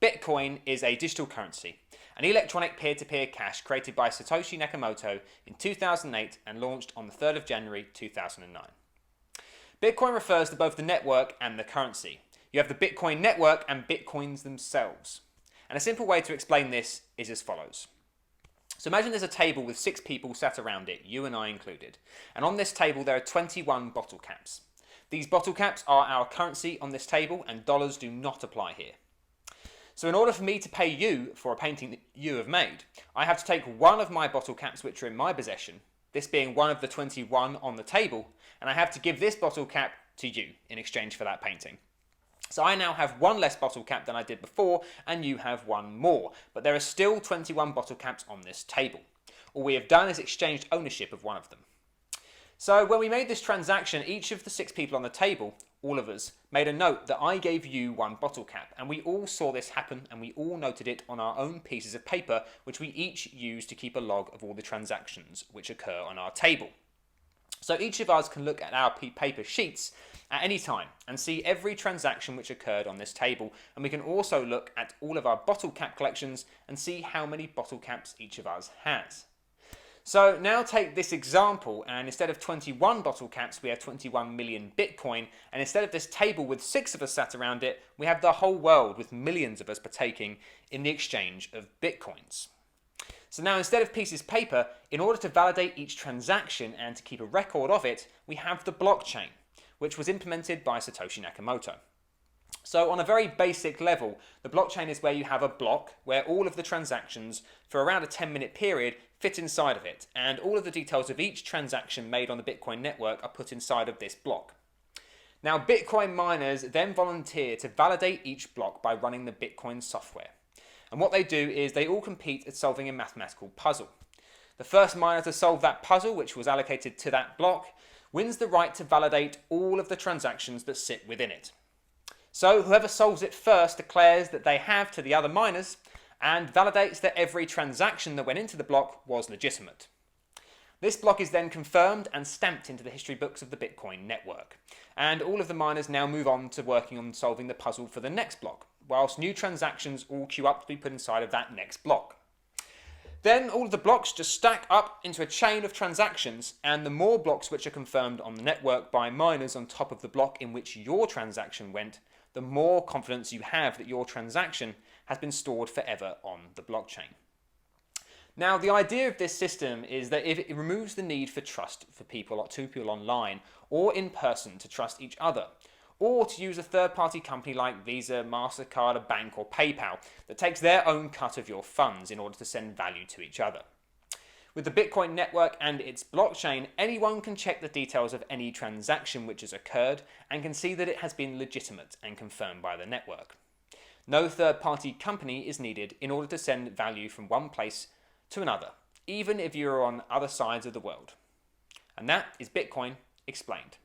Bitcoin is a digital currency, an electronic peer-to-peer cash created by Satoshi Nakamoto in 2008 and launched on the 3rd of January 2009. Bitcoin refers to both the network and the currency. You have the Bitcoin network and Bitcoins themselves. And a simple way to explain this is as follows. So imagine there's a table with 6 people sat around it, you and I included. And on this table there are 21 bottle caps. These bottle caps are our currency on this table, and dollars do not apply here. So in order for me to pay you for a painting that you have made, I have to take one of my bottle caps which are in my possession, this being one of the 21 on the table, and I have to give this bottle cap to you in exchange for that painting. So I now have one less bottle cap than I did before, and you have one more, but there are still 21 bottle caps on this table. All we have done is exchanged ownership of one of them. So when we made this transaction, each of the 6 people on the table, all of us, made a note that I gave you one bottle cap, and we all saw this happen, and we all noted it on our own pieces of paper, which we each use to keep a log of all the transactions which occur on our table. So each of us can look at our paper sheets at any time and see every transaction which occurred on this table, and we can also look at all of our bottle cap collections and see how many bottle caps each of us has. So now take this example, and instead of 21 bottle caps we have 21 million Bitcoin, and instead of this table with 6 of us sat around it, we have the whole world with millions of us partaking in the exchange of Bitcoins. So now instead of pieces of paper, in order to validate each transaction and to keep a record of it, we have the blockchain, which was implemented by Satoshi Nakamoto. So on a very basic level, the blockchain is where you have a block where all of the transactions for around a 10-minute period fit inside of it, and all of the details of each transaction made on the Bitcoin network are put inside of this block. Now Bitcoin miners then volunteer to validate each block by running the Bitcoin software. And what they do is they all compete at solving a mathematical puzzle. The first miner to solve that puzzle, which was allocated to that block, wins the right to validate all of the transactions that sit within it. So whoever solves it first declares that they have to the other miners and validates that every transaction that went into the block was legitimate. This block is then confirmed and stamped into the history books of the Bitcoin network, and all of the miners now move on to working on solving the puzzle for the next block, whilst new transactions all queue up to be put inside of that next block. Then all of the blocks just stack up into a chain of transactions, and the more blocks which are confirmed on the network by miners on top of the block in which your transaction went, the more confidence you have that your transaction has been stored forever on the blockchain. Now, the idea of this system is that if it removes the need for trust for two people online or in person to trust each other, or to use a third-party company like Visa, MasterCard, a bank or PayPal that takes their own cut of your funds in order to send value to each other. With the Bitcoin network and its blockchain, anyone can check the details of any transaction which has occurred and can see that it has been legitimate and confirmed by the network. No third-party company is needed in order to send value from one place to another, even if you are on other sides of the world. And that is Bitcoin explained.